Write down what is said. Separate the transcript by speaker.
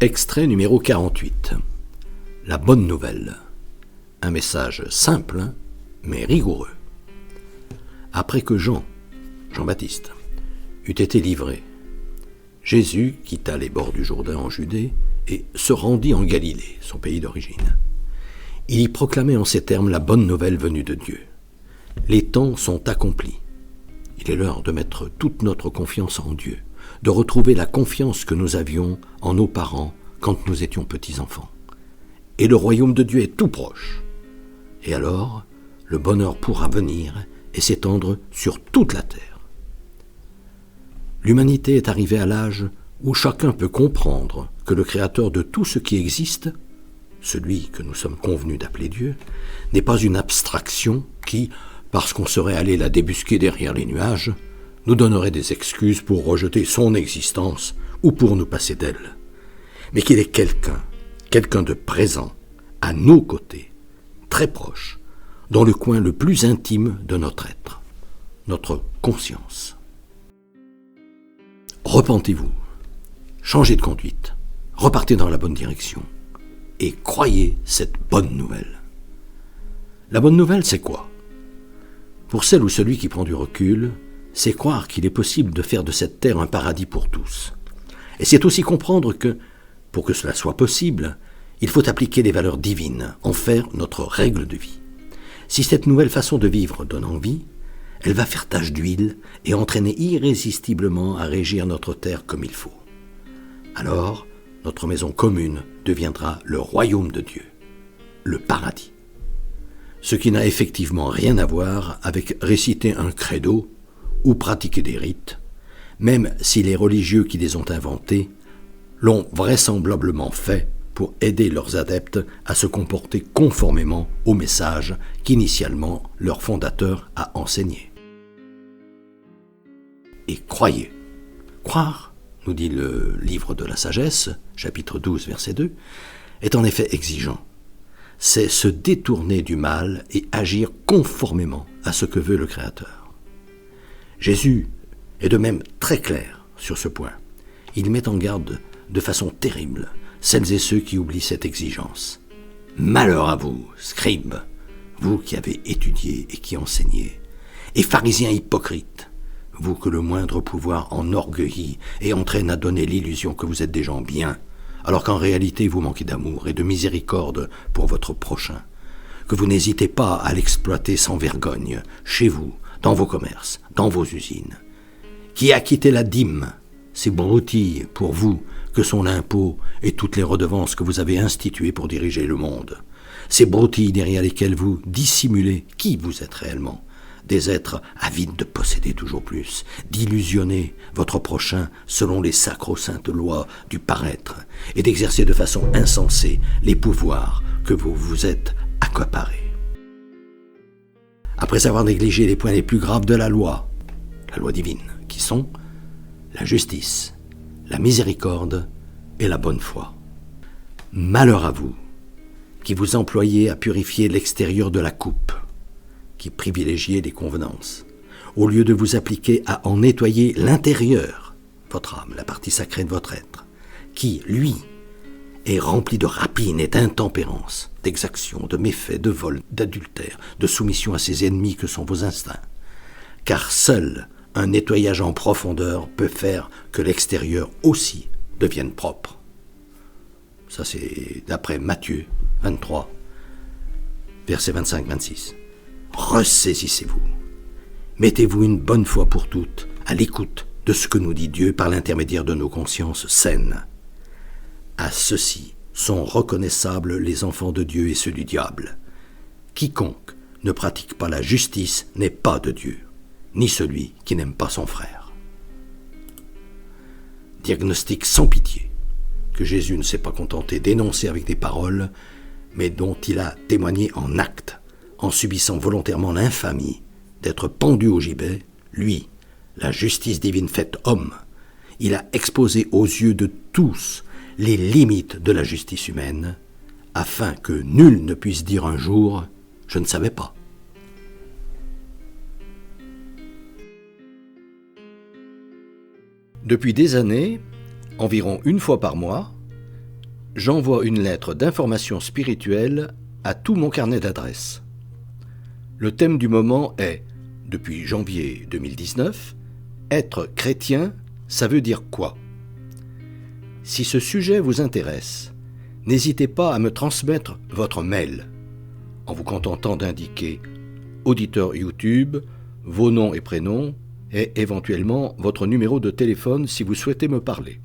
Speaker 1: Extrait numéro 48. La bonne nouvelle. Un message simple, mais rigoureux. Après que Jean-Baptiste, eut été livré, Jésus quitta les bords du Jourdain en Judée et se rendit en Galilée, son pays d'origine. Il y proclamait en ces termes la bonne nouvelle venue de Dieu. Les temps sont accomplis. Il est l'heure de mettre toute notre confiance en Dieu, de retrouver la confiance que nous avions en nos parents quand nous étions petits-enfants. Et le royaume de Dieu est tout proche. Et alors, le bonheur pourra venir et s'étendre sur toute la terre. L'humanité est arrivée à l'âge où chacun peut comprendre que le Créateur de tout ce qui existe, celui que nous sommes convenus d'appeler Dieu, n'est pas une abstraction qui, parce qu'on serait allé la débusquer derrière les nuages, nous donnerait des excuses pour rejeter son existence ou pour nous passer d'elle, mais qu'il est quelqu'un de présent, à nos côtés, très proche, dans le coin le plus intime de notre être, notre conscience. Repentez-vous, changez de conduite, repartez dans la bonne direction et croyez cette bonne nouvelle. La bonne nouvelle, c'est quoi ? Pour celle ou celui qui prend du recul, c'est croire qu'il est possible de faire de cette terre un paradis pour tous. Et c'est aussi comprendre que, pour que cela soit possible, il faut appliquer les valeurs divines, en faire notre règle de vie. Si cette nouvelle façon de vivre donne envie, elle va faire tache d'huile et entraîner irrésistiblement à régir notre terre comme il faut. Alors, notre maison commune deviendra le royaume de Dieu, le paradis. Ce qui n'a effectivement rien à voir avec réciter un credo ou pratiquer des rites, même si les religieux qui les ont inventés l'ont vraisemblablement fait pour aider leurs adeptes à se comporter conformément au message qu'initialement leur fondateur a enseigné. Et croyez. Croire, nous dit le livre de la sagesse, chapitre 12, verset 2, est en effet exigeant. C'est se détourner du mal et agir conformément à ce que veut le Créateur. Jésus est de même très clair sur ce point. Il met en garde de façon terrible celles et ceux qui oublient cette exigence. Malheur à vous, scribes, vous qui avez étudié et qui enseignez, et pharisiens hypocrites, vous que le moindre pouvoir enorgueillit et entraîne à donner l'illusion que vous êtes des gens bien, alors qu'en réalité vous manquez d'amour et de miséricorde pour votre prochain, que vous n'hésitez pas à l'exploiter sans vergogne, chez vous, dans vos commerces, dans vos usines. Qui a quitté la dîme, ces broutilles pour vous que sont l'impôt et toutes les redevances que vous avez instituées pour diriger le monde. Ces broutilles derrière lesquelles vous dissimulez qui vous êtes réellement. Des êtres avides de posséder toujours plus, d'illusionner votre prochain selon les sacro-saintes lois du paraître et d'exercer de façon insensée les pouvoirs que vous vous êtes accaparés. Après avoir négligé les points les plus graves de la loi divine, qui sont la justice, la miséricorde et la bonne foi. Malheur à vous, qui vous employez à purifier l'extérieur de la coupe, qui privilégiez les convenances, au lieu de vous appliquer à en nettoyer l'intérieur, votre âme, la partie sacrée de votre être, qui, lui, est rempli de rapine et d'intempérance, d'exaction, de méfaits, de vol, d'adultère, de soumission à ses ennemis que sont vos instincts. Car seul un nettoyage en profondeur peut faire que l'extérieur aussi devienne propre. Ça, c'est d'après Matthieu 23, versets 25-26. Ressaisissez-vous. Mettez-vous une bonne fois pour toutes à l'écoute de ce que nous dit Dieu par l'intermédiaire de nos consciences saines. À ceci sont reconnaissables les enfants de Dieu et ceux du diable. Quiconque ne pratique pas la justice n'est pas de Dieu, ni celui qui n'aime pas son frère. Diagnostic sans pitié, que Jésus ne s'est pas contenté d'énoncer avec des paroles, mais dont il a témoigné en actes, en subissant volontairement l'infamie d'être pendu au gibet, lui, la justice divine faite homme, il a exposé aux yeux de tous les limites de la justice humaine, afin que nul ne puisse dire un jour « je ne savais pas ». Depuis des années, environ une fois par mois, j'envoie une lettre d'information spirituelle à tout mon carnet d'adresses. Le thème du moment est, depuis janvier 2019, être chrétien, ça veut dire quoi ? Si ce sujet vous intéresse, n'hésitez pas à me transmettre votre mail, en vous contentant d'indiquer auditeur YouTube, vos noms et prénoms, et éventuellement votre numéro de téléphone si vous souhaitez me parler.